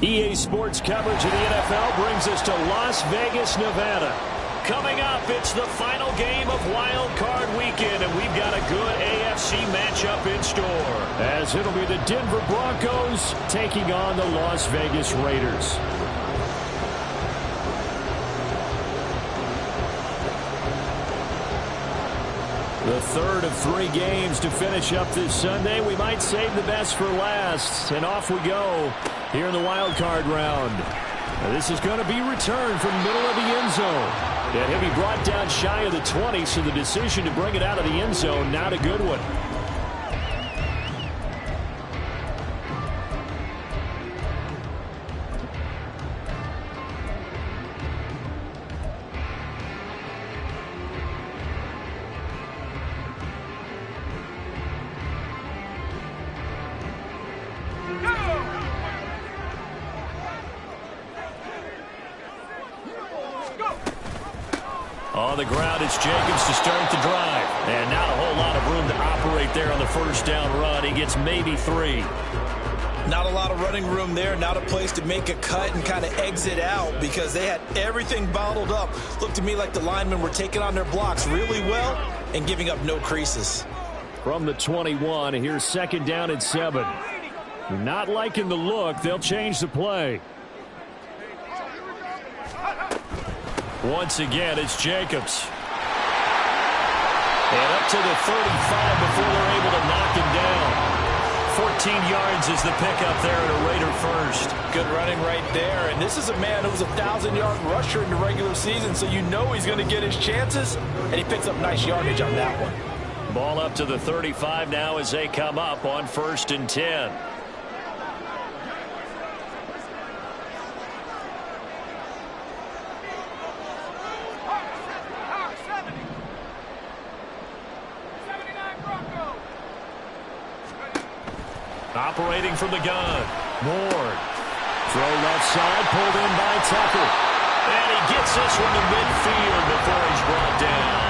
EA Sports coverage of the NFL brings us to Las Vegas, Nevada. Coming up, it's the final game of Wild Card Weekend, and we've got a good AFC matchup in store. As it'll be the Denver Broncos taking on the Las Vegas Raiders. The third of 3 games to finish up this Sunday. We might save the best for last. And off we go here in the wild card round. Now this is going to be returned from the middle of the end zone. And he'll be brought down shy of the 20, so the decision to bring it out of the end zone, not a good one. On the ground, it's Jacobs to start the drive. And not a whole lot of room to operate there on the first down run. He gets maybe 3. Not a lot of running room there. Not a place to make a cut and kind of exit out because they had everything bottled up. Looked to me like the linemen were taking on their blocks really well and giving up no creases. From the 21, here's second down and 7. You're not liking the look. They'll change the play. Once again, it's Jacobs. And up to the 35 before they're able to knock him down. 14 yards is the pickup there at a Raider first. Good running right there. And this is a man who was a 1,000-yard rusher in the regular season, so you know he's going to get his chances. And he picks up nice yardage on that one. Ball up to the 35 now as they come up on 1st and 10. Operating from the gun. Ward. Throw left side, pulled in by Tucker. And he gets this one to midfield before he's brought down.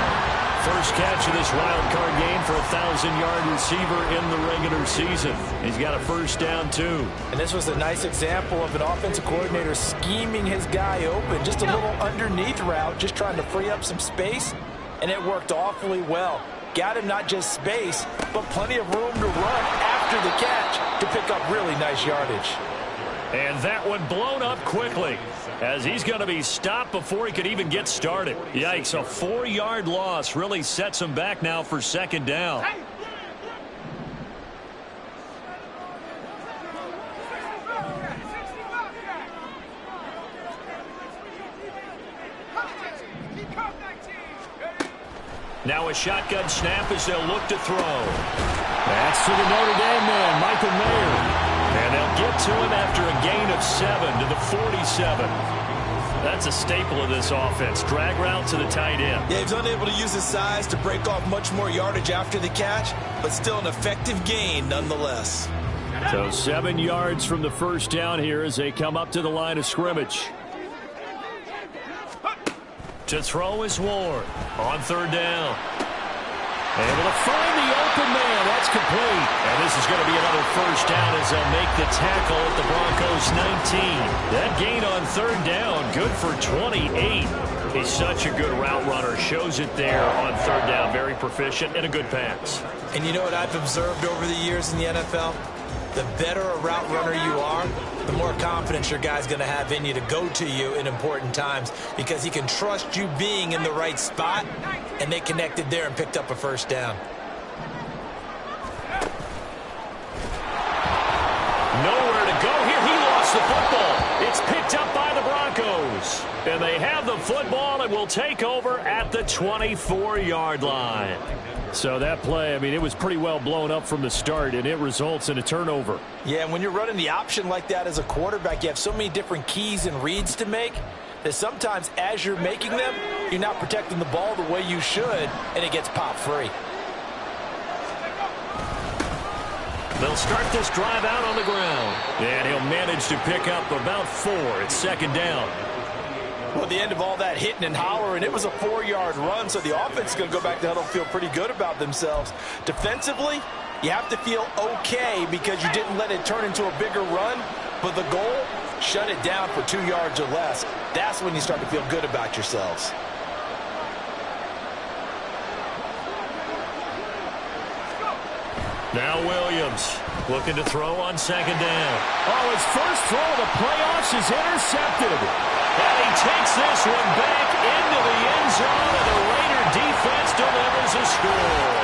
First catch of this wild card game for a 1,000-yard receiver in the regular season. He's got a first down, too. And this was a nice example of an offensive coordinator scheming his guy open. Just a little underneath route, just trying to free up some space. And it worked awfully well. Got him not just space, but plenty of room to run after the catch to pick up really nice yardage. And that one blown up quickly as he's going to be stopped before he could even get started. Yikes, a 4-yard loss really sets him back now for second down. Now a shotgun snap as they'll look to throw. That's to the Notre Dame man, Michael Mayer. And they'll get to him after a gain of 7 to the 47. That's a staple of this offense. Drag route to the tight end. Yeah, he's unable to use his size to break off much more yardage after the catch, but still an effective gain nonetheless. So 7 yards from the first down here as they come up to the line of scrimmage. To throw is Ward on 3rd down. Able to find the open man. That's complete. And this is going to be another first down as they'll make the tackle at the Broncos 19. That gain on 3rd down, good for 28. He's such a good route runner. Shows it there on 3rd down. Very proficient and a good pass. And you know what I've observed over the years in the NFL? The better a route runner you are, the more confidence your guy's going to have in you to go to you in important times because he can trust you being in the right spot, and they connected there and picked up a first down. Nowhere to go here. He lost the football. It's picked up by the Broncos. And they have the football and will take over at the 24-yard line. So that play, I mean, it was pretty well blown up from the start, and it results in a turnover. Yeah, and when you're running the option like that as a quarterback, you have so many different keys and reads to make that sometimes as you're making them, you're not protecting the ball the way you should, and it gets popped free. They'll start this drive out on the ground, and he'll manage to pick up about 4 at 2nd down. Well, at the end of all that hitting and hollering, it was a 4-yard run, so the offense is going to go back to huddle and feel pretty good about themselves. Defensively, you have to feel okay because you didn't let it turn into a bigger run, but the goal shut it down for 2 yards or less. That's when you start to feel good about yourselves. Now Williams looking to throw on second down. Oh, his first throw of the playoffs is intercepted. And he takes this one back into the end zone, and the Raider defense delivers a score.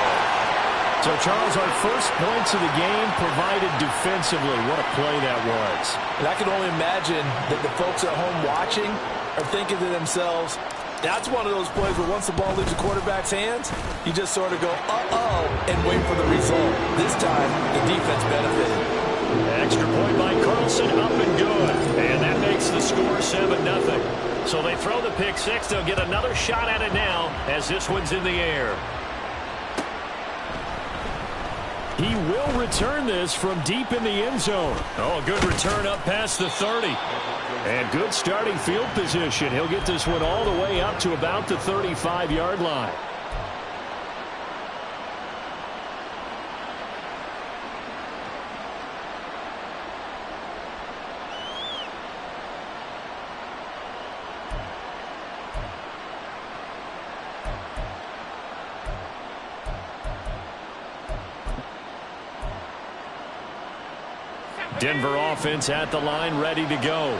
So, Charles, our first points of the game provided defensively. What a play that was. And I can only imagine that the folks at home watching are thinking to themselves, that's one of those plays where once the ball leaves the quarterback's hands, you just sort of go, uh-oh, and wait for the result. This time, the defense benefited. Extra point by Carlson, up and good. And that makes the score 7-0. So they throw the pick six. They'll get another shot at it now as this one's in the air. He will return this from deep in the end zone. Oh, a good return up past the 30. And good starting field position. He'll get this one all the way up to about the 35-yard line. Denver offense at the line, ready to go.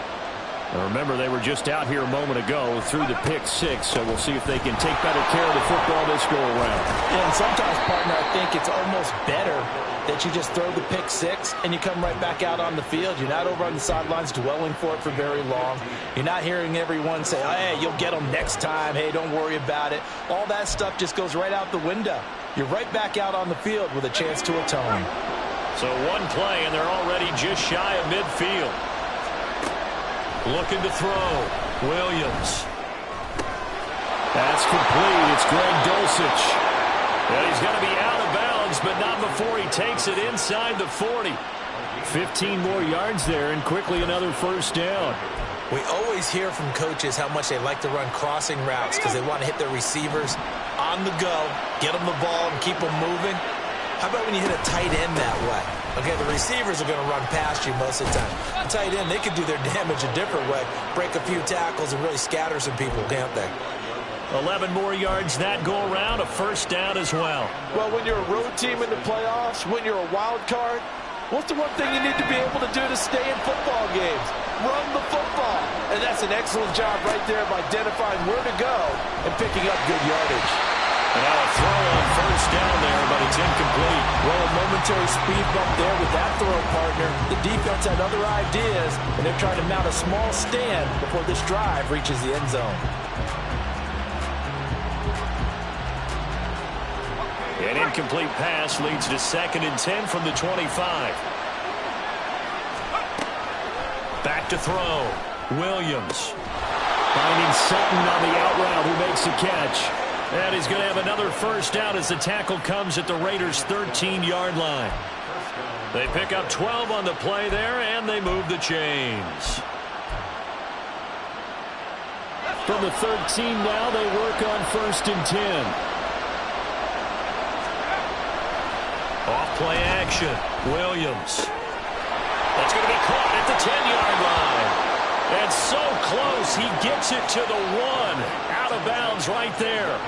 Now remember, they were just out here a moment ago through the pick six, so we'll see if they can take better care of the football this go around. Yeah, and sometimes, partner, I think it's almost better that you just throw the pick six and you come right back out on the field. You're not over on the sidelines dwelling for it for very long. You're not hearing everyone say, hey, you'll get them next time. Hey, don't worry about it. All that stuff just goes right out the window. You're right back out on the field with a chance to atone. So one play, and they're already just shy of midfield. Looking to throw. Williams. That's complete. It's Greg Dulcich. And he's going to be out of bounds, but not before he takes it inside the 40. 15 more yards there, and quickly another first down. We always hear from coaches how much they like to run crossing routes because they want to hit their receivers on the go, get them the ball, and keep them moving. How about when you hit a tight end that way? Okay, the receivers are going to run past you most of the time. The tight end, they can do their damage a different way, break a few tackles and really scatter some people, can't they? 11 more yards that go around, a first down as well. Well, when you're a road team in the playoffs, when you're a wild card, what's the one thing you need to be able to do to stay in football games? Run the football. And that's an excellent job right there of identifying where to go and picking up good yardage. And now a throw on first down there, but it's incomplete. Well, a momentary speed bump there with that throw, partner. The defense had other ideas, and they're trying to mount a small stand before this drive reaches the end zone. An incomplete pass leads to 2nd and 10 from the 25. Back to throw. Williams. Finding Sutton on the out route, who makes the catch. And he's going to have another first down as the tackle comes at the Raiders' 13-yard line. They pick up 12 on the play there, and they move the chains. From the 13 now, they work on 1st and 10. Off-play action. Williams. That's going to be caught at the 10-yard line. And so close, he gets it to the 1. Out of bounds right there.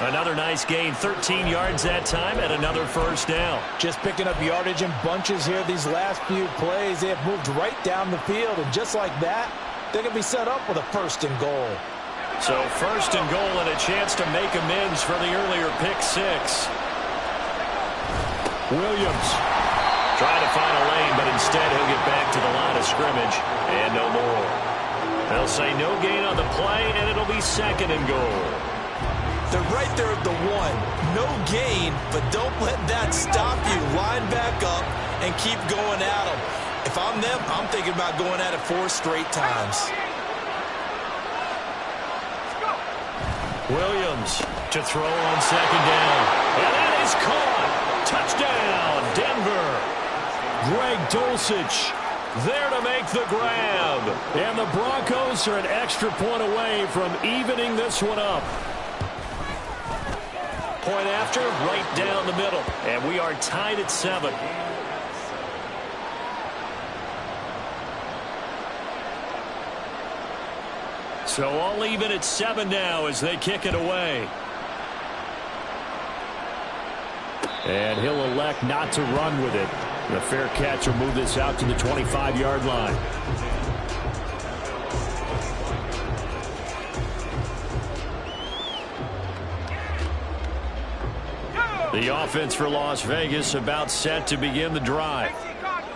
Another nice gain, 13 yards that time, and another first down. Just picking up yardage in bunches here these last few plays. They have moved right down the field, and just like that, they're going to be set up with a 1st and goal. So 1st and goal and a chance to make amends for the earlier pick six. Williams trying to find a lane, but instead he'll get back to the line of scrimmage, and no more. They'll say no gain on the play, and it'll be 2nd and goal. They're right there at the 1. No gain, but don't let that stop you. Line back up and keep going at them. If I'm them, I'm thinking about going at it 4 straight times. Williams to throw on 2nd down. And that is caught. Touchdown, Denver. Greg Dulcich there to make the grab. And the Broncos are an extra point away from evening this one up. Point after, right down the middle. And we are tied at 7. So all even at 7 now as they kick it away. And he'll elect not to run with it. The fair catch will move this out to the 25-yard line. The offense for Las Vegas about set to begin the drive.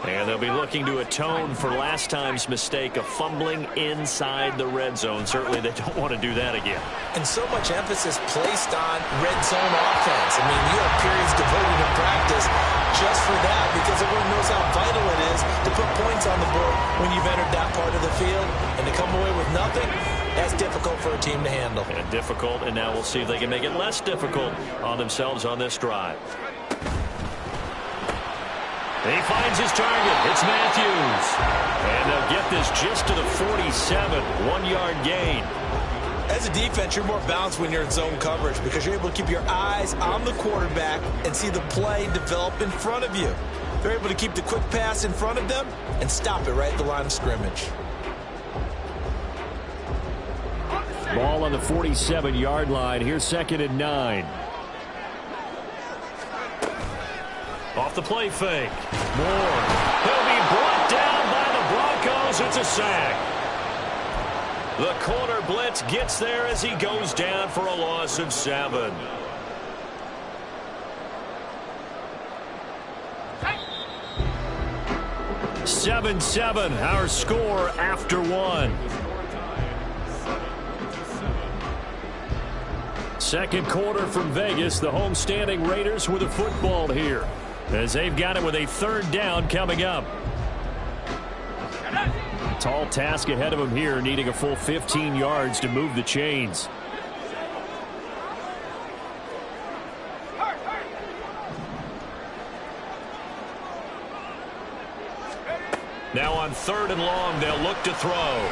And they'll be looking to atone for last time's mistake of fumbling inside the red zone. Certainly they don't want to do that again. And so much emphasis placed on red zone offense. I mean, you have periods devoted to practice just for that because everyone knows how vital it is to put points on the board when you've entered that part of the field. And to come away with nothing, that's difficult for a team to handle. And difficult, and now we'll see if they can make it less difficult on themselves on this drive. He finds his target. It's Matthews. And they'll get this just to the 47. 1-yard gain. As a defense, you're more balanced when you're in zone coverage because you're able to keep your eyes on the quarterback and see the play develop in front of you. They're able to keep the quick pass in front of them and stop it right at the line of scrimmage. Ball on the 47-yard line. Here's 2nd and 9. Off the play fake. Moore. He'll be brought down by the Broncos. It's a sack. The corner blitz gets there as he goes down for a loss of 7. Seven, our score after 1. Second quarter from Vegas. The homestanding Raiders with a football here, as they've got it with a 3rd down coming up. Tall task ahead of him here, needing a full 15 yards to move the chains. Now on 3rd and long, they'll look to throw.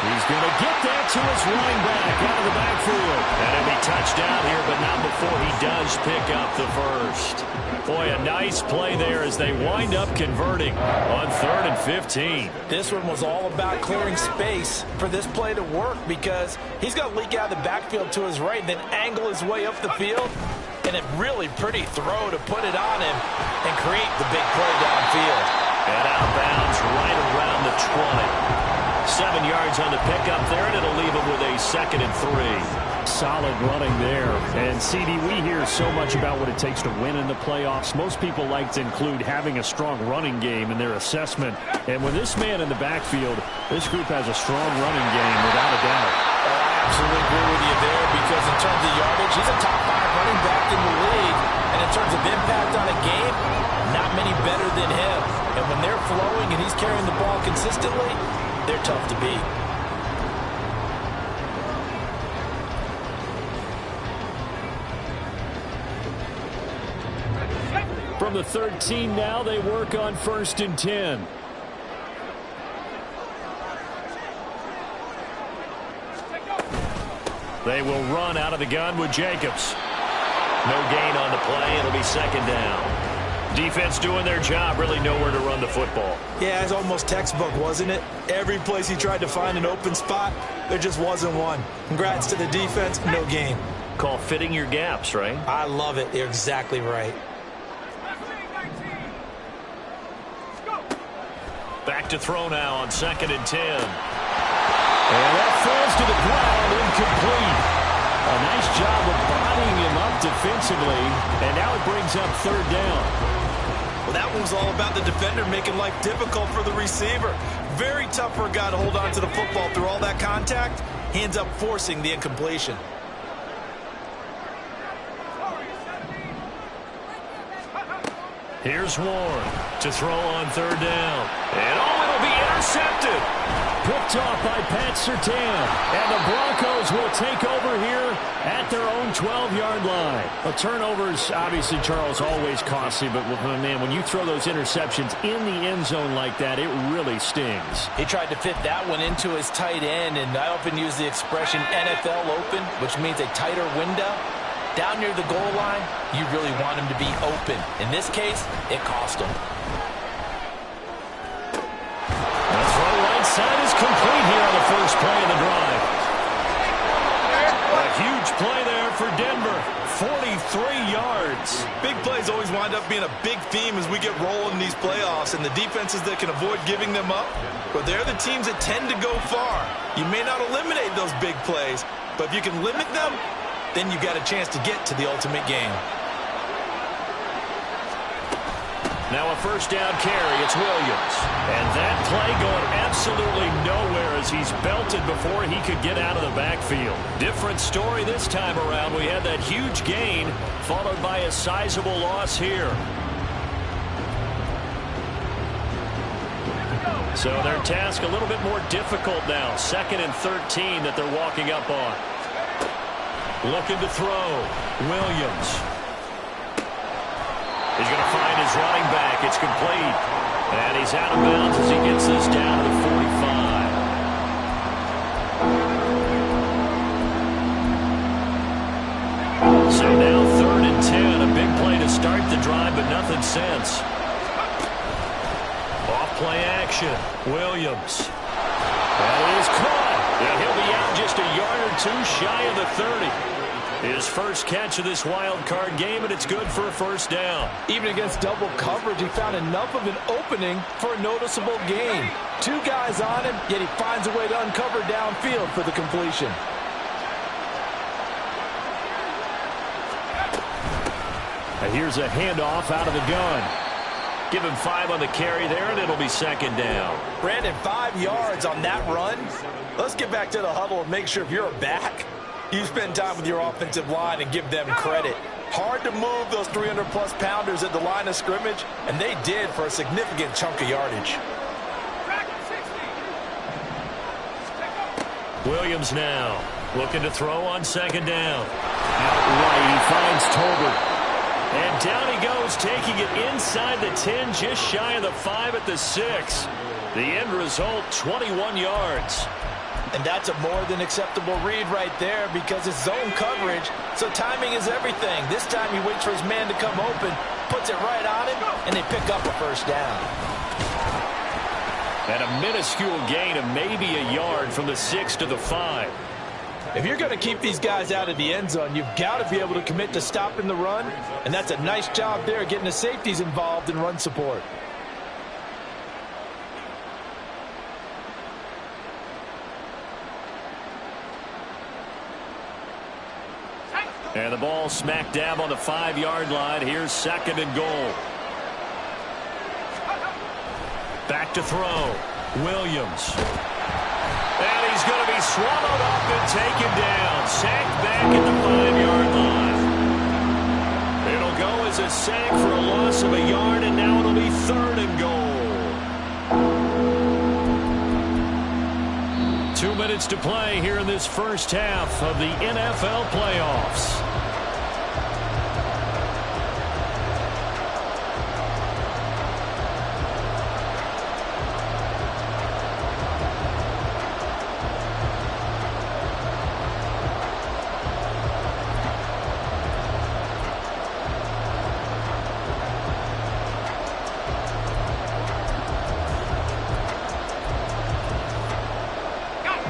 He's going to get that to his running back out of the backfield. And it'll be touchdown here, but not before he does pick up the first. Boy, a nice play there as they wind up converting on 3rd and 15. This one was all about clearing space for this play to work because he's going to leak out of the backfield to his right and then angle his way up the field. And a really pretty throw to put it on him and create the big play downfield. And out of bounds right around the 20. 7 yards on the pickup there, and it'll leave him with a 2nd and 3. Solid running there. And, CD, we hear so much about what it takes to win in the playoffs. Most people like to include having a strong running game in their assessment. And with this man in the backfield, this group has a strong running game without a doubt. I absolutely agree with you there because in terms of yardage, he's a top 5 running back in the league. And in terms of impact on a game, not many better than him. And when they're flowing and he's carrying the ball consistently, they're tough to beat. From the 13 now, they work on 1st and 10. They will run out of the gun with Jacobs. No gain on the play. It'll be 2nd down. Defense doing their job, really nowhere to run the football. Yeah, it's almost textbook, wasn't it? Every place he tried to find an open spot, there just wasn't one. Congrats to the defense, no gain. Call fitting your gaps, right? I love it. You're exactly right. Back to throw now on 2nd and 10. And that falls to the ground, incomplete. A nice job of bodying him up defensively, and now it brings up 3rd down. Well, that one was all about the defender making life difficult for the receiver. Very tough for a guy to hold on to the football through all that contact. He ends up forcing the incompletion. Here's Warren to throw on 3rd down. And it'll be intercepted. Picked off by Pat Surtain. And the Broncos will take over here at their own 12-yard line. A turnovers, obviously, Charles, always costly. But, man, when you throw those interceptions in the end zone like that, it really stings. He tried to fit that one into his tight end. And I often use the expression NFL open, which means a tighter window. Down near the goal line, you really want him to be open. In this case, it cost him. The throw right side is complete here on the first play of the drive. A huge play there for Denver. 43 yards. Big plays always wind up being a big theme as we get rolling in these playoffs, and the defenses that can avoid giving them up, but they're the teams that tend to go far. You may not eliminate those big plays, but if you can limit them, then you got a chance to get to the ultimate game. Now a first down carry. It's Williams. And that play going absolutely nowhere as he's belted before he could get out of the backfield. Different story this time around. We had that huge gain followed by a sizable loss here. So their task a little bit more difficult now. 2nd and 13 that they're walking up on. Looking to throw. Williams. He's going to find his running back. It's complete. And he's out of bounds as he gets this down to the 45. So now 3rd and 10. A big play to start the drive, but nothing since. Off play action. Williams. That is caught. And he'll be out just a yard or two shy of the 30. His first catch of this wild card game, and it's good for a first down. Even against double coverage, he found enough of an opening for a noticeable gain. 2 guys on him, yet he finds a way to uncover downfield for the completion. And here's a handoff out of the gun. Give him 5 on the carry there, and it'll be 2nd down. Brandon, 5 yards on that run. Let's get back to the huddle and make sure if you're a back, you spend time with your offensive line and give them credit. Hard to move those 300-plus pounders at the line of scrimmage, and they did for a significant chunk of yardage. Williams now looking to throw on 2nd down. Outright, he finds Tolbert. And down he goes, taking it inside the 10, just shy of the 5 at the 6. The end result, 21 yards. And that's a more than acceptable read right there because it's zone coverage, so timing is everything. This time he waits for his man to come open, puts it right on him, and they pick up a first down. And a minuscule gain of maybe a yard from the 6 to the 5. If you're going to keep these guys out of the end zone, you've got to be able to commit to stopping the run, and that's a nice job there getting the safeties involved in run support. And the ball smack dab on the 5-yard line. Here's 2nd and goal. Back to throw. Williams. And he's going to be swallowed up and taken down. Sacked back at the 5-yard line. It'll go as a sack for a loss of a yard, and now it'll be 3rd and goal. 2 minutes to play here in this first half of the NFL playoffs.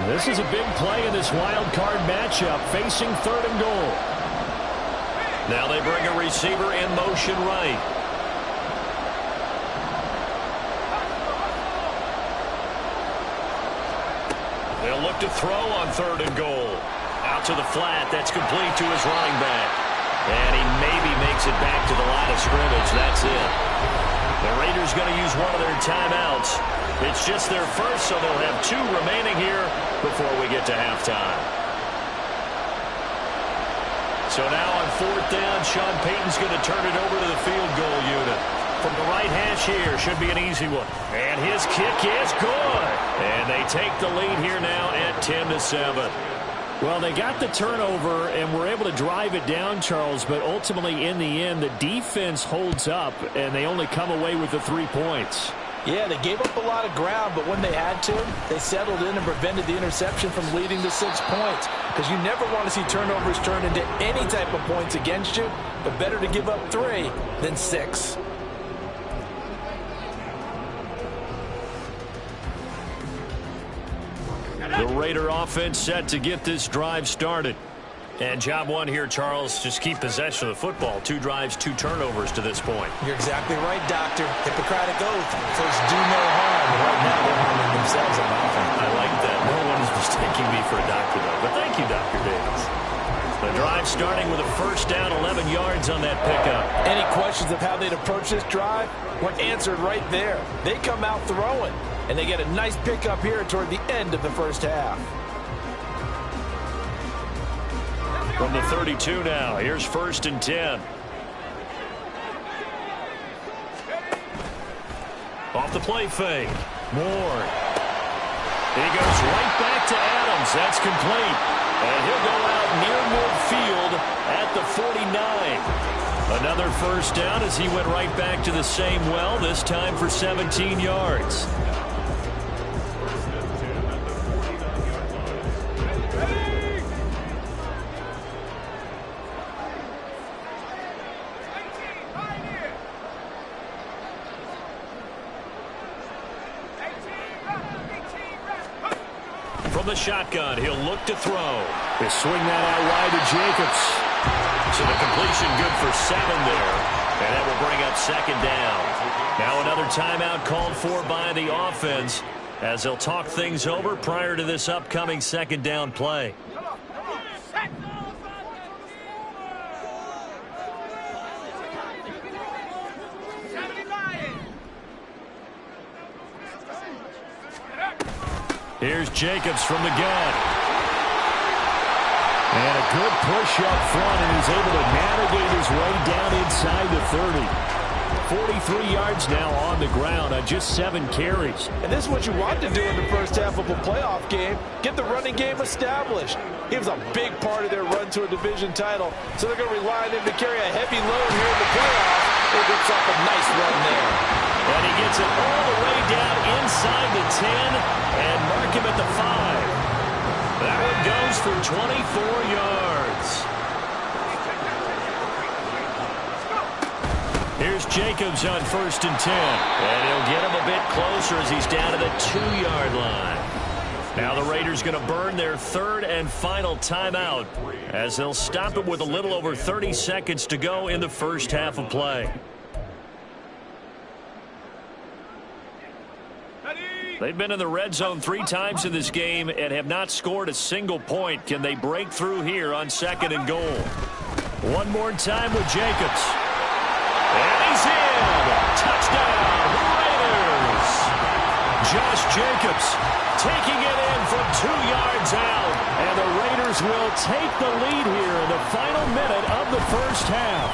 This is a big play in this wild card matchup, facing 3rd and goal. Now they bring a receiver in motion right. They'll look to throw on 3rd and goal. Out to the flat. That's complete to his running back. And he maybe makes it back to the line of scrimmage. That's it. The Raiders going to use one of their timeouts. It's just their first, so they'll have 2 remaining here before we get to halftime. So now on 4th down, Sean Payton's going to turn it over to the field goal unit. From the right hash here, should be an easy one. And his kick is good. And they take the lead here now at 10-7. Well, they got the turnover and were able to drive it down, Charles, but ultimately in the end, the defense holds up, and they only come away with the 3 points. Yeah, they gave up a lot of ground, but when they had to, they settled in and prevented the interception from leading to 6 points. Because you never want to see turnovers turn into any type of points against you, but better to give up 3 than 6. The Raider offense set to get this drive started. And job one here, Charles, just keep possession of the football. 2 drives, 2 turnovers to this point. You're exactly right, Doctor. Hippocratic oath. First, do no harm. And right now, they're harming themselves on offense. I like that. No one is mistaking me for a doctor, though. But thank you, Dr. Davis. The drive starting with a first down, 11 yards on that pickup. Any questions of how they'd approach this drive were answered right there. They come out throwing, and they get a nice pickup here toward the end of the first half. From the 32 now, here's 1st and 10. Off the play fake. Moore. He goes right back to Adams. That's complete. And he'll go out near midfield at the 49. Another first down as he went right back to the same well, this time for 17 yards. From the shotgun, he'll look to throw. They swing that out wide to Jacobs. So the completion good for 7 there. And that will bring up 2nd down. Now another timeout called for by the offense as they'll talk things over prior to this upcoming 2nd down play. Here's Jacobs from the gun. And a good push up front, and he's able to navigate his way down inside the 30. 43 yards now on the ground on just 7 carries. And this is what you want to do in the first half of a playoff game. Get the running game established. He was a big part of their run to a division title, so they're going to rely on him to carry a heavy load here in the playoffs. He gets off a nice run there. And he gets it all the way down inside the 10 and mark him at the 5. That one goes for 24 yards. Here's Jacobs on 1st and 10. And he'll get him a bit closer as he's down to the 2-yard line. Now the Raiders going to burn their 3rd and final timeout as they'll stop it with a little over 30 seconds to go in the first half of play. They've been in the red zone 3 times in this game and have not scored a single point. Can they break through here on 2nd and goal? One more time with Jacobs. And he's in! Touchdown, Raiders! Josh Jacobs taking it in from 2 yards out. And the Raiders will take the lead here in the final minute of the first half.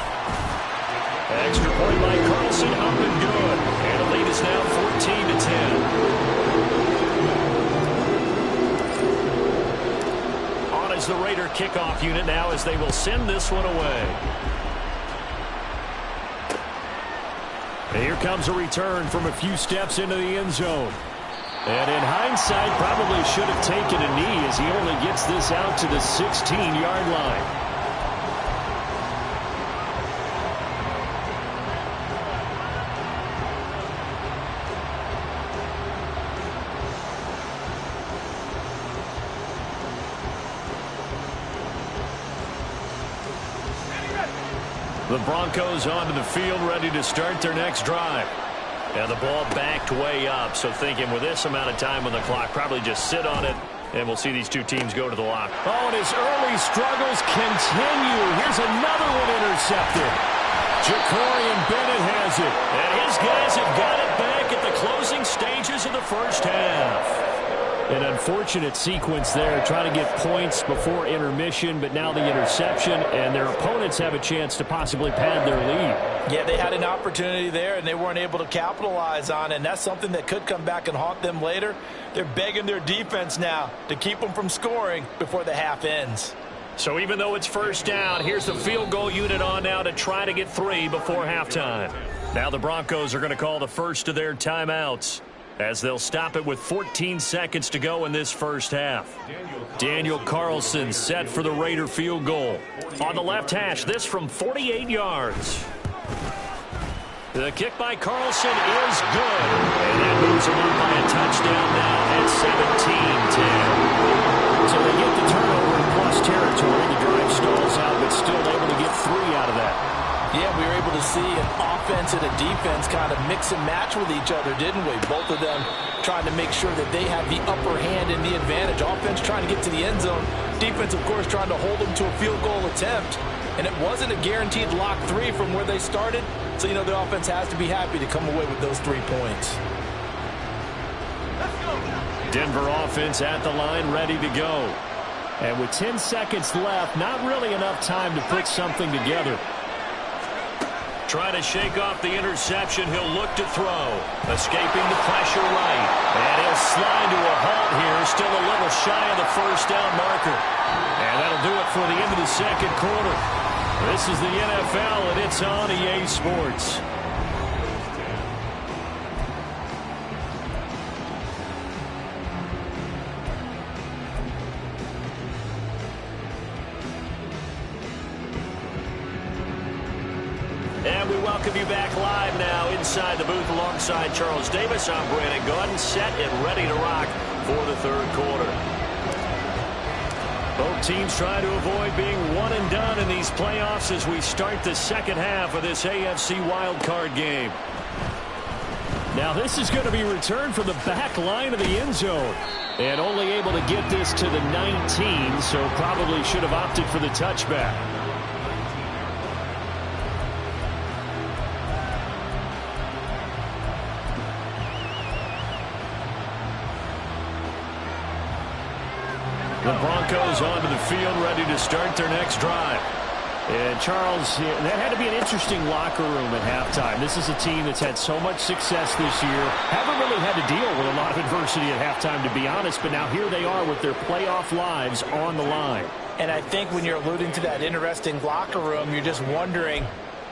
Extra point by Carlson, up and good. And the lead is now 14-10. On is the Raider kickoff unit now as they will send this one away. And here comes a return from a few steps into the end zone. And in hindsight, probably should have taken a knee as he only gets this out to the 16-yard line. The Broncos onto the field, ready to start their next drive. And the ball backed way up, so thinking with this amount of time on the clock, probably just sit on it, and we'll see these two teams go to the lock. Oh, and his early struggles continue. Here's another one intercepted. Jacorian Bennett has it. And his guys have got it back at the closing stages of the first half. An unfortunate sequence there, trying to get points before intermission, but now the interception, and their opponents have a chance to possibly pad their lead. Yeah, they had an opportunity there, and they weren't able to capitalize on it, and that's something that could come back and haunt them later. They're begging their defense now to keep them from scoring before the half ends. So even though it's first down, here's the field goal unit on now to try to get 3 before halftime. Now the Broncos are going to call the first of their timeouts, as they'll stop it with 14 seconds to go in this first half. Daniel Carlson set for the Raider field goal. On the left hash, this from 48 yards. The kick by Carlson is good. And that moves them on by a touchdown now at So they get the turnover in plus territory. The drive stalls out, but still able to get 3 out of that. Yeah, we were able to see an offense and a defense kind of mix and match with each other, didn't we? Both of them trying to make sure that they have the upper hand and the advantage. Offense trying to get to the end zone. Defense, of course, trying to hold them to a field goal attempt. And it wasn't a guaranteed lock 3 from where they started. So, you know, the offense has to be happy to come away with those 3 points. Denver offense at the line, ready to go. And with 10 seconds left, not really enough time to put something together. Trying to shake off the interception. He'll look to throw. Escaping the pressure right. And he'll slide to a halt here. Still a little shy of the first down marker. And that'll do it for the end of the second quarter. This is the NFL, and it's on EA Sports. And we welcome you back live now inside the booth alongside Charles Davis. I'm Brandon Gaudin, set and ready to rock for the third quarter. Both teams trying to avoid being one and done in these playoffs as we start the second half of this AFC wildcard game. Now this is going to be returned from the back line of the end zone. And only able to get this to the 19, so probably should have opted for the touchback. The Broncos onto the field, ready to start their next drive. And Charles, that had to be an interesting locker room at halftime. This is a team that's had so much success this year. Haven't really had to deal with a lot of adversity at halftime, to be honest. But now here they are with their playoff lives on the line. And I think when you're alluding to that interesting locker room, you're just wondering,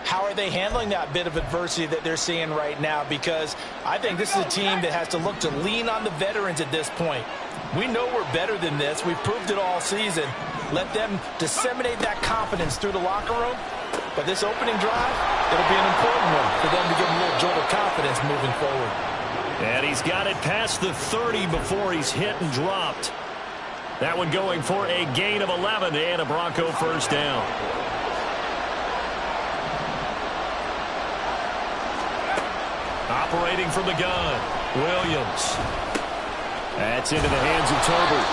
how are they handling that bit of adversity that they're seeing right now? Because I think this is a team that has to look to lean on the veterans at this point. We know we're better than this. We've proved it all season. Let them disseminate that confidence through the locker room. But this opening drive, it'll be an important one for them to give them a little jolt of confidence moving forward. And he's got it past the 30 before he's hit and dropped. That one going for a gain of 11 and a Bronco first down. Operating from the gun, Williams. That's into the hands of Tolbert.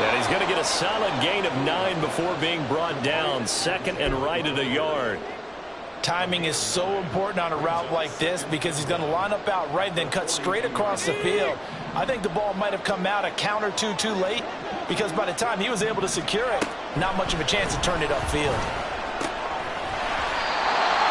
And he's going to get a solid gain of 9 before being brought down. Second and right at a yard. Timing is so important on a route like this because he's going to line up out right and then cut straight across the field. I think the ball might have come out a count or two too late because by the time he was able to secure it, not much of a chance to turn it upfield.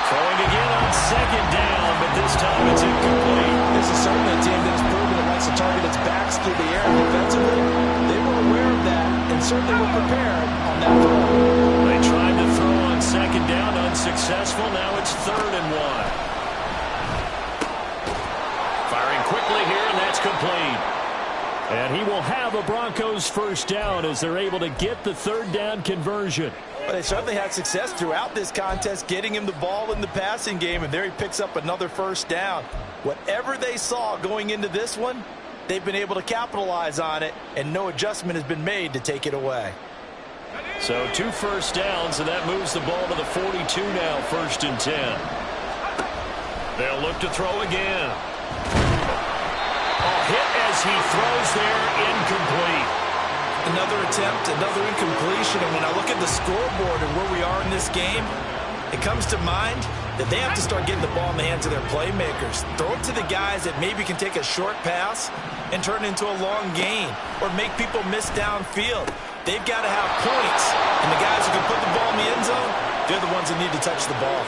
Throwing again on second down, but this time it's incomplete. This is certainly a team that has proven it likes to target its backs through the air defensively. They were aware of that and certainly were prepared on that throw. They tried to throw on second down, unsuccessful. Now it's 3rd and 1. Firing quickly here, and that's complete. And he will have a Broncos first down as they're able to get the 3rd down conversion. But they certainly had success throughout this contest, getting him the ball in the passing game, and there he picks up another first down. Whatever they saw going into this one, they've been able to capitalize on it, and no adjustment has been made to take it away. So 2 first downs, and that moves the ball to the 42 now, 1st and 10. They'll look to throw again. A hit as he throws there, incomplete. Another attempt, another incompletion, and when I look at the scoreboard and where we are in this game, it comes to mind that they have to start getting the ball in the hands of their playmakers. Throw it to the guys that maybe can take a short pass and turn it into a long gain or make people miss downfield. They've got to have points, and the guys who can put the ball in the end zone, they're the ones that need to touch the ball.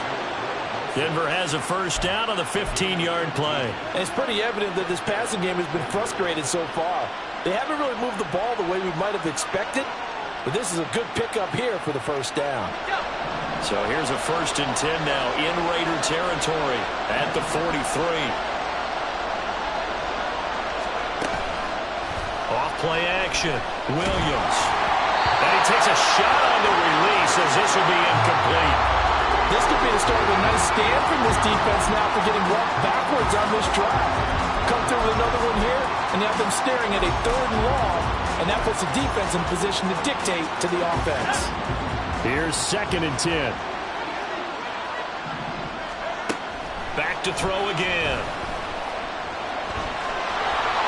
Denver has a first down on the 15-yard play. And it's pretty evident that this passing game has been frustrated so far. They haven't really moved the ball the way we might have expected, but this is a good pickup here for the first down. So here's a 1st and 10 now in Raider territory at the 43. Off play action, Williams. And he takes a shot on the release as this will be incomplete. This could be the start of a nice stand from this defense now for getting walked backwards on this drive. Come through with another one here, and have them staring at a 3rd and long and that puts the defense in position to dictate to the offense. Here's 2nd and 10. Back to throw again.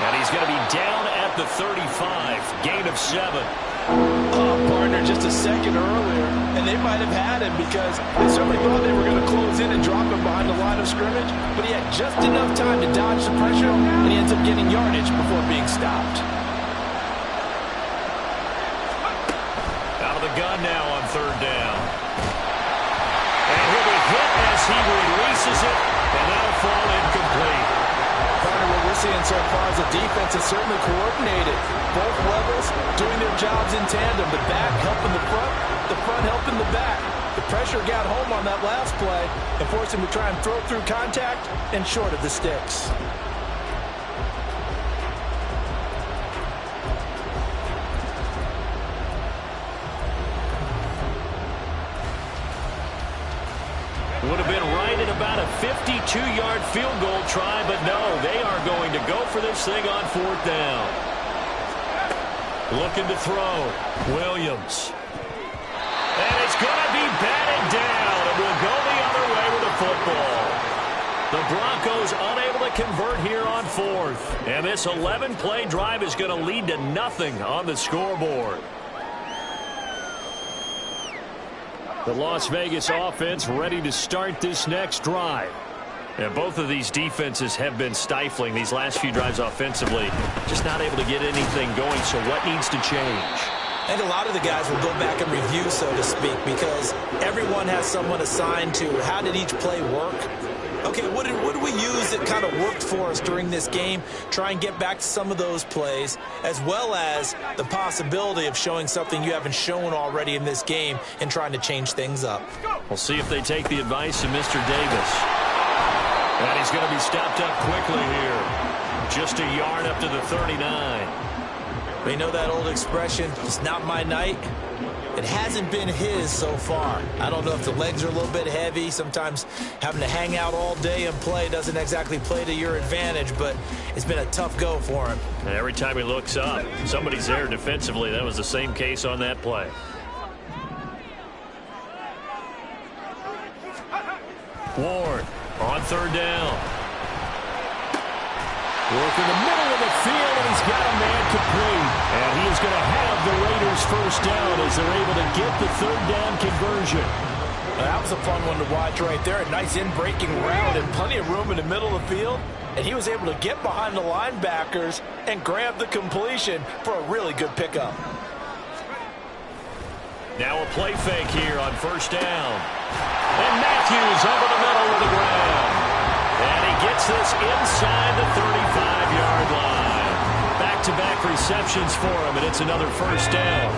And he's going to be down at the 35. Gain of 7. Partner, just a second earlier, and they might have had him because they certainly thought they were going to close in and drop him behind the line of scrimmage, but he had just enough time to dodge the pressure, and he ends up getting yardage before being stopped. Out of the gun now on 3rd down. And he'll be hit as he releases it, and that'll fall incomplete. Partner, what we're seeing so far is the defense is certainly coordinated. Both levels doing their jobs in tandem. The back helping the front helping the back. The pressure got home on that last play and forced him to try and throw through contact and short of the sticks. Would have been right at about a 52-yard field goal try, but no, they are going to go for this thing on 4th down. Looking to throw. Williams. And it's going to be batted down. It will go the other way with the football. The Broncos unable to convert here on 4th. And this 11-play drive is going to lead to nothing on the scoreboard. The Las Vegas offense ready to start this next drive. And both of these defenses have been stifling these last few drives offensively. Just not able to get anything going, so what needs to change? I think a lot of the guys will go back and review, so to speak, because everyone has someone assigned to how did each play work. Okay, what did we use that kind of worked for us during this game? Try and get back to some of those plays, as well as the possibility of showing something you haven't shown already in this game and trying to change things up. We'll see if they take the advice of Mr. Davis. And he's going to be stopped up quickly here. Just a yard up to the 39. We know that old expression, it's not my night. It hasn't been his so far. I don't know if the legs are a little bit heavy. Sometimes having to hang out all day and play doesn't exactly play to your advantage, but it's been a tough go for him. And every time he looks up, somebody's there defensively. That was the same case on that play. Ward on 3rd down. Working the middle of the field, and he's got a man complete. And he is going to have the Raiders 1st down as they're able to get the 3rd down conversion. Well, that was a fun one to watch right there. A nice in-breaking route and plenty of room in the middle of the field. And he was able to get behind the linebackers and grab the completion for a really good pickup. Now a play fake here on 1st down. And Matthews over the middle of the ground. And he gets this inside the 35-yard line. Back-to-back receptions for him, and it's another 1st down.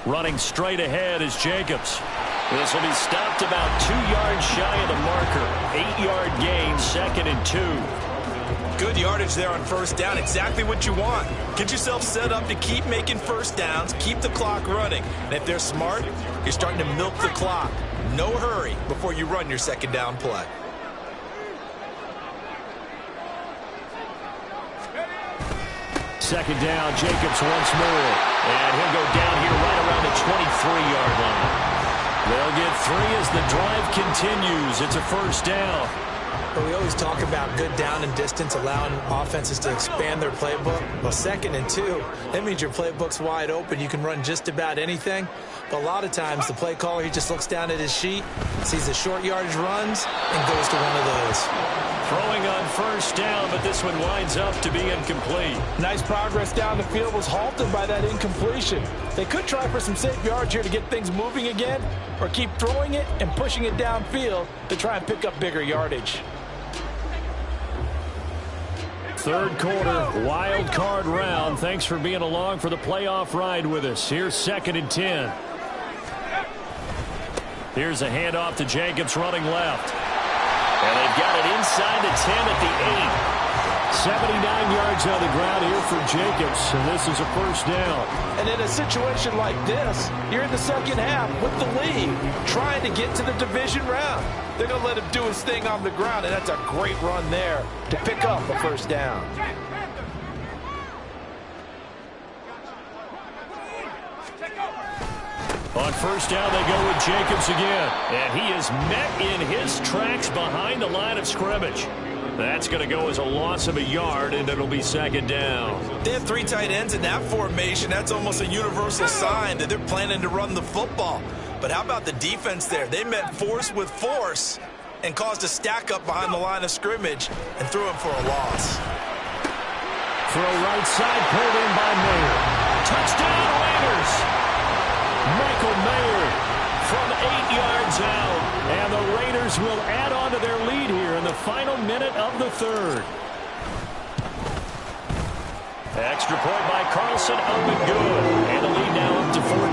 Running straight ahead is Jacobs. This will be stopped about 2 yards shy of the marker. 8-yard gain, 2nd and 2. Good yardage there on 1st down. Exactly what you want. Get yourself set up to keep making 1st downs, keep the clock running. And if they're smart, you're starting to milk the clock. No hurry before you run your 2nd down play. Second down, Jacobs once more. And he'll go down here right around the 23-yard line. They'll get 3 as the drive continues. It's a 1st down. But we always talk about good down and distance, allowing offenses to expand their playbook. Well, 2nd and 2, that means your playbook's wide open. You can run just about anything. But a lot of times, the play caller, he just looks down at his sheet, sees the short yardage runs, and goes to one of those. Throwing on 1st down, but this one winds up to be incomplete. Nice progress down the field was halted by that incompletion. They could try for some safe yards here to get things moving again, or keep throwing it and pushing it downfield to try and pick up bigger yardage. 3rd quarter, wild card round. Thanks for being along for the playoff ride with us. Here's 2nd and 10. Here's a handoff to Jacobs running left. And they've got it inside the 10 at the 8. 79 yards on the ground here for Jacobs, and this is a first down. And in a situation like this, you're in the second half with the lead, trying to get to the division round. They're going to let him do his thing on the ground, and that's a great run there to pick up a first down. On first down, they go with Jacobs again, and he is met in his tracks behind the line of scrimmage. That's going to go as a loss of a yard, and it'll be second down. They have three tight ends in that formation. That's almost a universal sign that they're planning to run the football. But how about the defense there? They met force with force and caused a stack up behind the line of scrimmage and threw him for a loss. Throw right side, pulled in by Mayer. Touchdown, Raiders! Michael Mayer from 8 yards out. And the Raiders will add on to their lead here in the final minute of the third. Extra point by Carlson, up and good. And the lead now up to 14.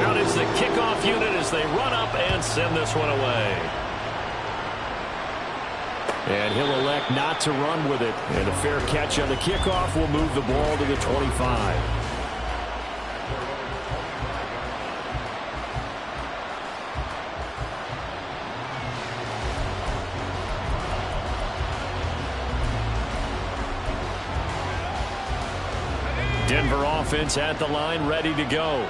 Out is the kickoff unit as they run up and send this one away. And he'll elect not to run with it. And a fair catch on the kickoff will move the ball to the 25. Denver offense at the line, ready to go.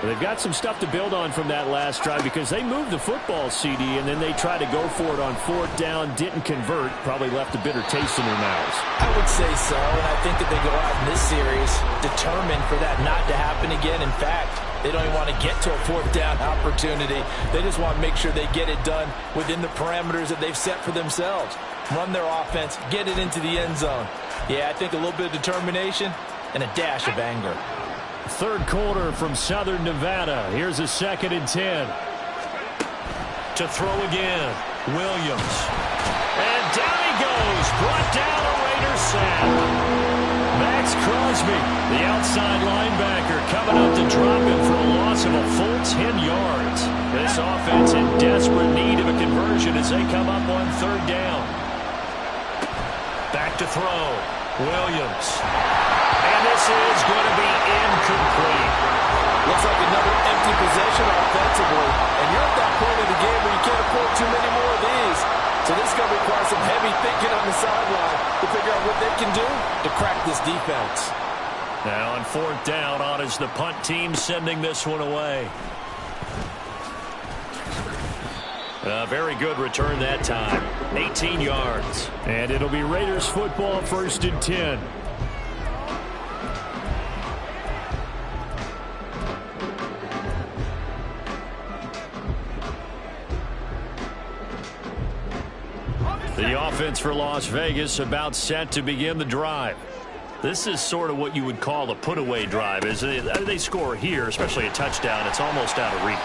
They've got some stuff to build on from that last drive because they moved the football, CD, and then they tried to go for it on fourth down, didn't convert, probably left a bitter taste in their mouths. I would say so, and I think that they go out in this series determined for that not to happen again. In fact, they don't even want to get to a fourth down opportunity. They just want to make sure they get it done within the parameters that they've set for themselves. Run their offense, get it into the end zone. Yeah, I think a little bit of determination and a dash of anger. Third quarter from Southern Nevada. Here's a 2nd and 10. To throw again, Williams. And down he goes. Brought down a Raiders sack. Max Crosby, the outside linebacker, coming up to drop him for a loss of a full 10 yards. This offense in desperate need of a conversion as they come up on third down. Back to throw. Williams. And this is going to be incomplete. Looks like another empty possession offensively. And you're at that point of the game where you can't afford too many more of these. So this is going to require some heavy thinking on the sideline to figure out what they can do to crack this defense. Now on fourth down, on is the punt team sending this one away. A very good return that time. 18 yards. And it'll be Raiders football, 1st and 10. The offense for Las Vegas about set to begin the drive. This is sort of what you would call a put-away drive. As they score here, especially a touchdown, it's almost out of reach.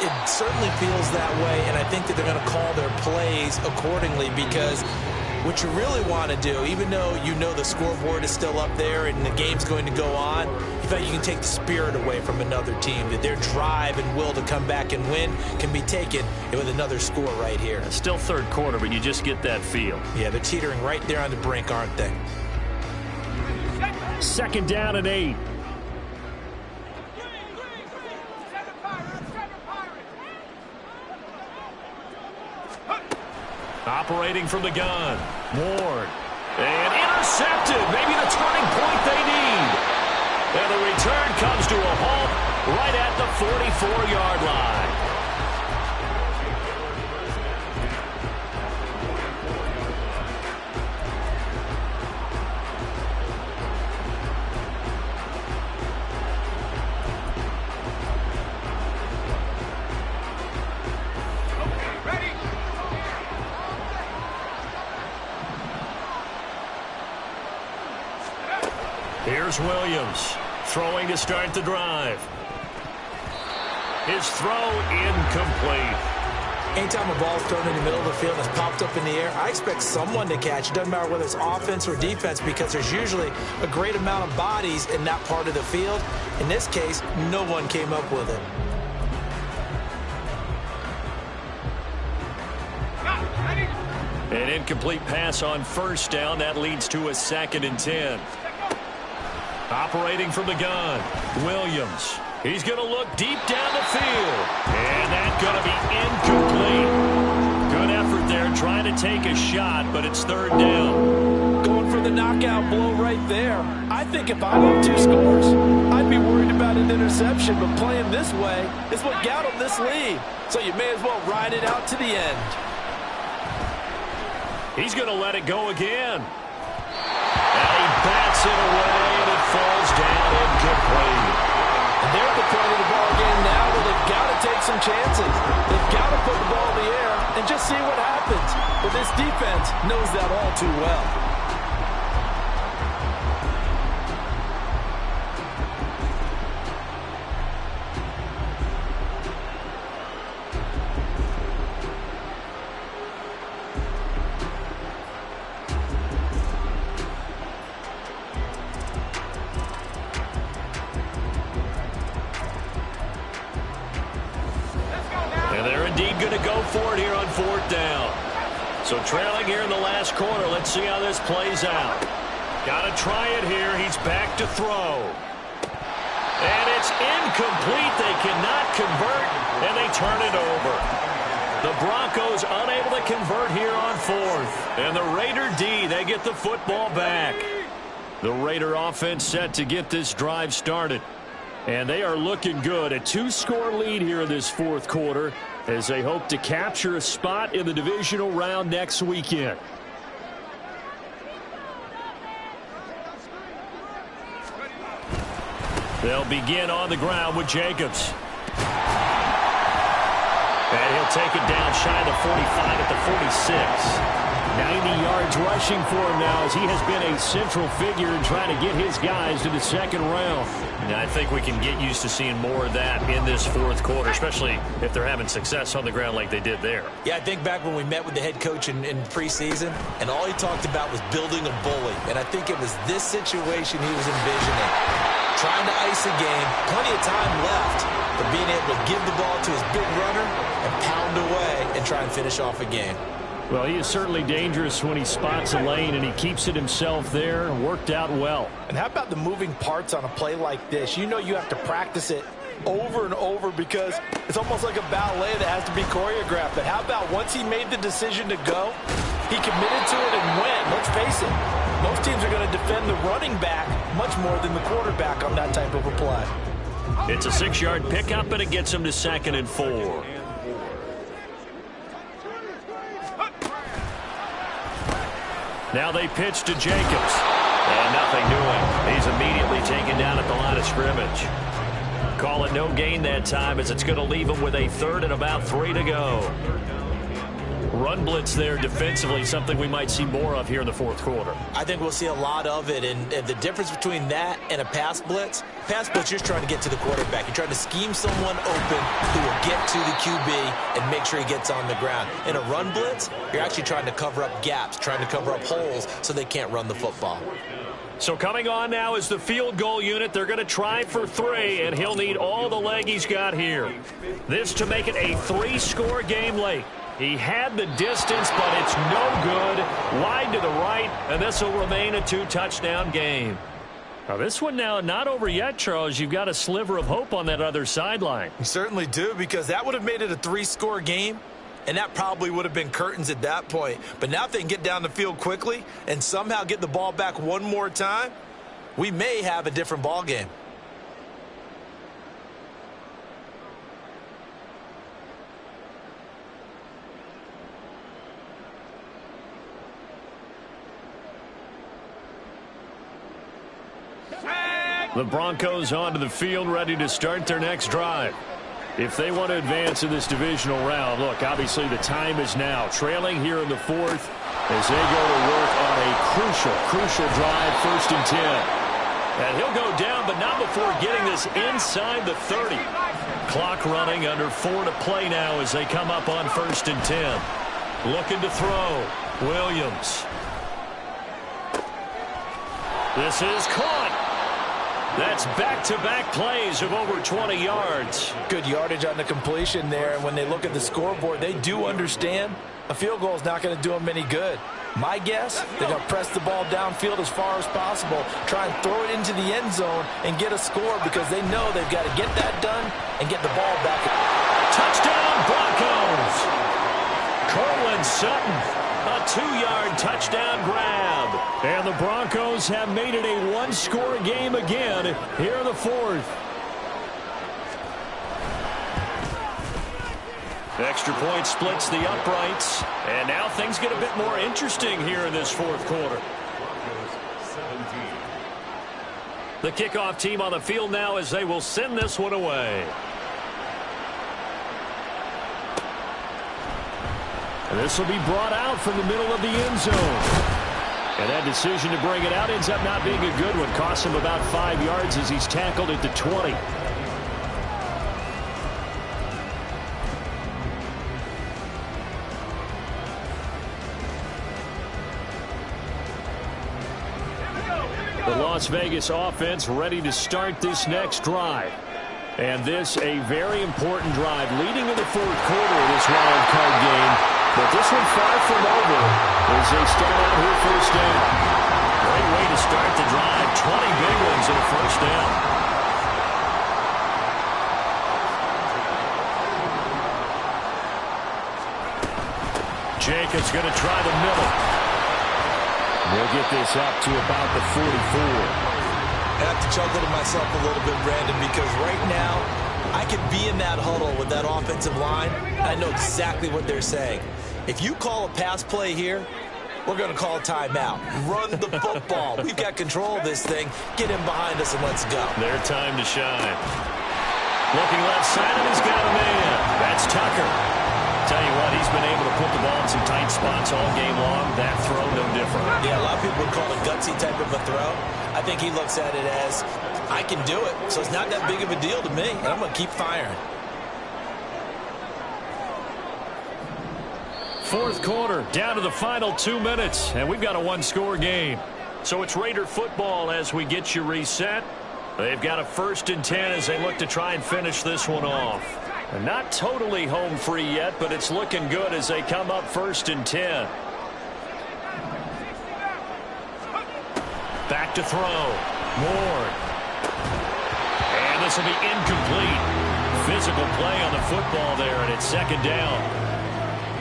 It certainly feels that way, and I think that they're going to call their plays accordingly because what you really want to do, even though you know the scoreboard is still up there and the game's going to go on, in fact, you can take the spirit away from another team, that their drive and will to come back and win can be taken with another score right here. It's still third quarter, but you just get that feel. Yeah, they're teetering right there on the brink, aren't they? 2nd down and 8. Operating from the gun. Ward. And intercepted. Maybe the turning point they need. And the return comes to a halt right at the 44-yard line. Here's Williams, throwing to start the drive. His throw incomplete. Anytime a ball's thrown in the middle of the field and it's popped up in the air, I expect someone to catch. It doesn't matter whether it's offense or defense because there's usually a great amount of bodies in that part of the field. In this case, no one came up with it. An incomplete pass on first down. That leads to a 2nd and 10. Operating from the gun, Williams. He's going to look deep down the field. And that's going to be incomplete. Good effort there trying to take a shot, but it's 3rd down. Going for the knockout blow right there. I think if I'm up 2 scores, I'd be worried about an interception, but playing this way is what got him this lead. So you may as well ride it out to the end. He's going to let it go again. And he bats it away, and it falls down incomplete. And they're at the point of the ball game now where they've got to take some chances. They've got to put the ball in the air and just see what happens. But this defense knows that all too well. For it here on 4th down. So trailing here in the last quarter. Let's see how this plays out. Got to try it here. He's back to throw. And it's incomplete. They cannot convert, and they turn it over. The Broncos unable to convert here on 4th. And the Raider D, they get the football back. The Raider offense set to get this drive started. And they are looking good. A 2-score lead here in this 4th quarter, as they hope to capture a spot in the divisional round next weekend. They'll begin on the ground with Jacobs. And he'll take it down shy of the 45 at the 46. 90 yards rushing for him now, as he has been a central figure in trying to get his guys to the 2nd round. And I think we can get used to seeing more of that in this 4th quarter, especially if they're having success on the ground like they did there. Yeah, I think back when we met with the head coach in preseason, and all he talked about was building a bully. And I think it was this situation he was envisioning. Trying to ice a game, plenty of time left, but being able to give the ball to his big runner and pound away and try and finish off a game. Well, he is certainly dangerous when he spots a lane, and he keeps it himself there. Worked out well. And how about the moving parts on a play like this? You know you have to practice it over and over because it's almost like a ballet that has to be choreographed. But how about once he made the decision to go, he committed to it and went. Let's face it, most teams are going to defend the running back much more than the quarterback on that type of a play. It's a 6-yard pickup, and it gets him to 2nd and 4. Now they pitch to Jacobs. And nothing doing. He's immediately taken down at the line of scrimmage. Call it no gain that time, as it's going to leave him with a 3rd and about 3 to go. Run blitz there defensively, something we might see more of here in the 4th quarter. I think we'll see a lot of it, and the difference between that and a pass blitz, you're just trying to get to the quarterback. You're trying to scheme someone open who will get to the QB and make sure he gets on the ground. In a run blitz, you're actually trying to cover up gaps, trying to cover up holes so they can't run the football. So coming on now is the field goal unit. They're going to try for 3, and he'll need all the leg he's got here. This to make it a 3-score game late. He had the distance, but it's no good. Wide to the right, and this will remain a 2-touchdown game. Now this one now not over yet, Charles. You've got a sliver of hope on that other sideline. You certainly do, because that would have made it a 3-score game, and that probably would have been curtains at that point. But now if they can get down the field quickly and somehow get the ball back one more time, we may have a different ball game. The Broncos onto the field, ready to start their next drive. If they want to advance in this divisional round, look, obviously the time is now. Trailing here in the 4th as they go to work on a crucial drive, 1st and 10. And he'll go down, but not before getting this inside the 30. Clock running, under 4 to play now as they come up on 1st and 10. Looking to throw. Williams. This is caught. That's back-to-back plays of over 20 yards. Good yardage on the completion there. And when they look at the scoreboard, they do understand A field goal is not going to do them any good. My guess, they're going to press the ball downfield as far as possible, try and throw it into the end zone and get a score because they know they've got to get that done and get the ball back. Touchdown, Broncos! Cortland Sutton, a 2-yard touchdown grab. And the Broncos have made it a one-score game again here in the fourth. Extra point splits the uprights. And now things get a bit more interesting here in this fourth quarter. The kickoff team on the field now as they will send this one away. And this will be brought out from the middle of the end zone. And that decision to bring it out ends up not being a good one. Costs him about 5 yards as he's tackled at the 20. The Las Vegas offense ready to start this next drive. And this a very important drive leading in the fourth quarter of this wild card game. But this one far from over as they start out here first down. Great way to start the drive. 20 big ones in a first down. Jacobs going to try the middle. We'll get this up to about the 44. I have to chuckle to myself a little bit, Brandon, because right now I could be in that huddle with that offensive line. I know exactly what they're saying. If you call a pass play here, we're going to call a timeout. Run the football. We've got control of this thing. Get him behind us and let's go. Their time to shine. Looking left side, and he's got a man. That's Tucker. Tell you what, he's been able to put the ball in some tight spots all game long. That throw, no different. Yeah, a lot of people would call it a gutsy type of a throw. I think he looks at it as, I can do it, so it's not that big of a deal to me, and I'm going to keep firing. Fourth quarter, down to the final 2 minutes, and we've got a one-score game. So it's Raider football as we get you reset. They've got a 1st and 10 as they look to try and finish this one off. And not totally home free yet, but it's looking good as they come up 1st and 10. Back to throw. Ward. And this will be incomplete. Physical play on the football there, and it's 2nd down.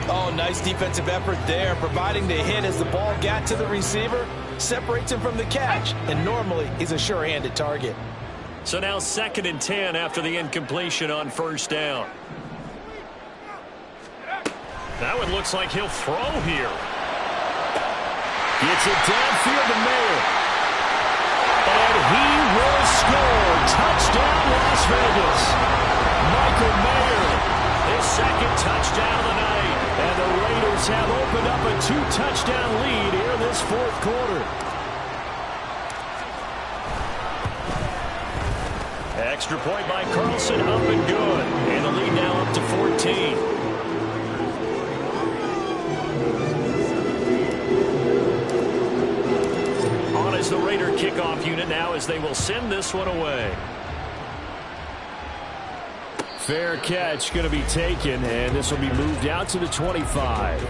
Oh, nice defensive effort there, providing the hit as the ball got to the receiver, separates him from the catch, and normally he's a sure-handed target. So now 2nd and 10 after the incompletion on 1st down. That one looks like he'll throw here. Gets it downfield to Mayer. And he will score. Touchdown, Las Vegas. Michael Mayer, his 2nd touchdown of the night. And the Raiders have opened up a 2-touchdown lead here in this fourth quarter. Extra point by Carlson, up and good. And the lead now up to 14. On is the Raider kickoff unit now as they will send this one away. Fair catch going to be taken, and this will be moved out to the 25.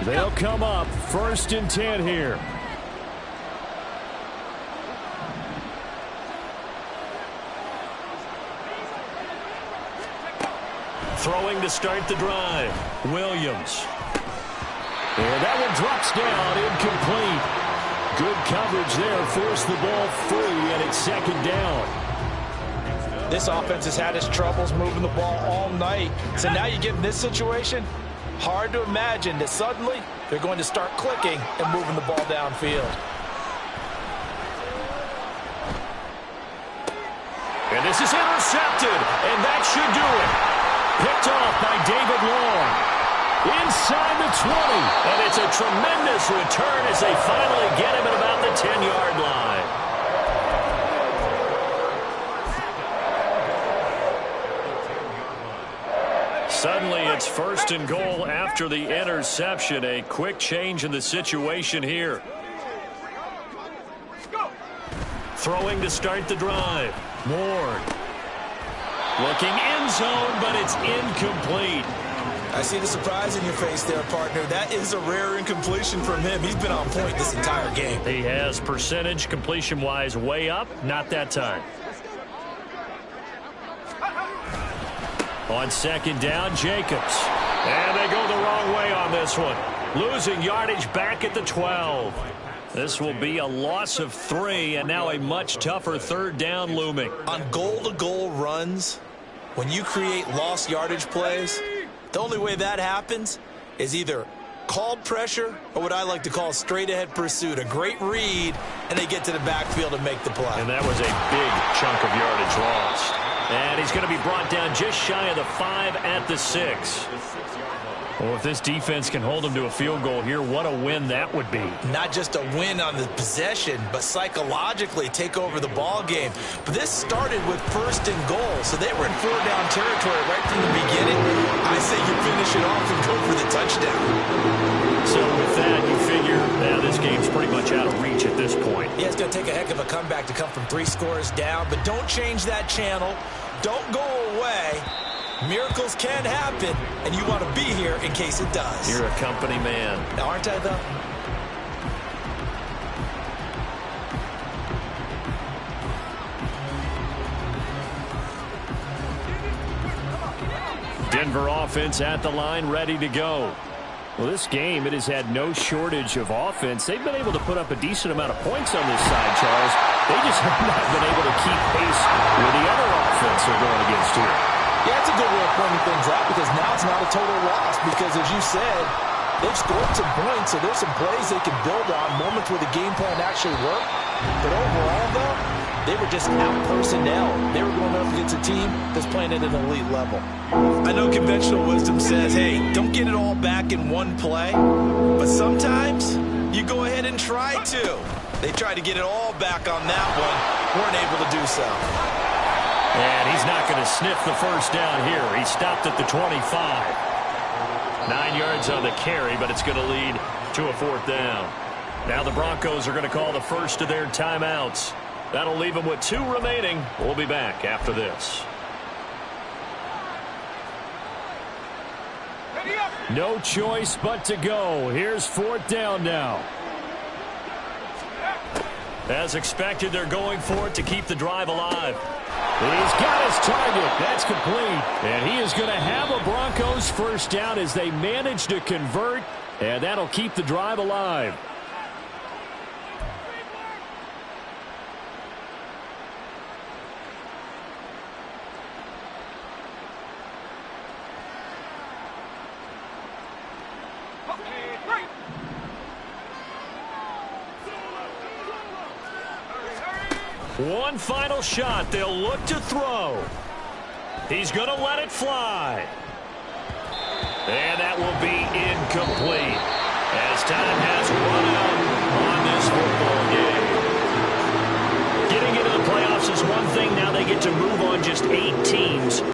They'll come up 1st and 10 here. Throwing to start the drive. Williams. And that one drops down, incomplete. Good coverage there, forced the ball free, and it's 2nd down. This offense has had its troubles moving the ball all night. So now you get in this situation, hard to imagine that suddenly they're going to start clicking and moving the ball downfield. And this is intercepted, and that should do it. Picked off by David Long. Inside the 20. And it's a tremendous return as they finally get him at about the 10-yard line. Suddenly it's 1st and goal after the interception. A quick change in the situation here. Throwing to start the drive. Ward. Looking end zone, but it's incomplete. I see the surprise in your face there, partner. That is a rare incompletion from him. He's been on point this entire game. He has percentage completion-wise way up. Not that time. On second down, Jacobs. And they go the wrong way on this one. Losing yardage back at the 12. This will be a loss of 3, and now a much tougher third down looming. On goal-to-goal runs, when you create lost yardage plays, the only way that happens is either called pressure or what I like to call straight-ahead pursuit. A great read, and they get to the backfield and make the play. And that was a big chunk of yardage lost. And he's going to be brought down just shy of the 5 at the 6. Well, if this defense can hold him to a field goal here, what a win that would be. Not just a win on the possession, but psychologically take over the ball game. But this started with 1st and goal, so they were in 4-down territory right from the beginning. I say you finish it off and go for the touchdown. So with that, you figure this game's pretty much out of reach at this point. Yeah, it's going to take a heck of a comeback to come from 3 scores down, but don't change that channel. Don't go away. Miracles can happen, and you want to be here in case it does. You're a company man. Now, aren't I, though? Denver offense at the line, ready to go. Well, this game, it has had no shortage of offense. They've been able to put up a decent amount of points on this side, Charles. They just have not been able to keep pace with the other offense they're going against here. Yeah, it's a good way of pointing things out because now it's not a total loss because, as you said, they've scored some points, so there's some plays they can build on, moments where the game plan actually worked. But overall, though, they were just out-personnel. They were going up against a team that's playing at an elite level. I know conventional wisdom says, hey, don't get it all back in one play, but sometimes you go ahead and try to. They tried to get it all back on that one, weren't able to do so. And he's not going to sniff the first down here. He stopped at the 25. 9 yards on the carry, but it's going to lead to a 4th down. Now the Broncos are going to call the first of their timeouts. That'll leave them with 2 remaining. We'll be back after this. No choice but to go. Here's 4th down now. As expected, they're going for it to keep the drive alive. He's got his target. That's complete. And he is going to have a Broncos first down as they manage to convert. And that'll keep the drive alive. One final shot. They'll look to throw. He's going to let it fly. And that will be incomplete as time has run out on this football game. Getting into the playoffs is one thing. Now they get to move on just 8 teams.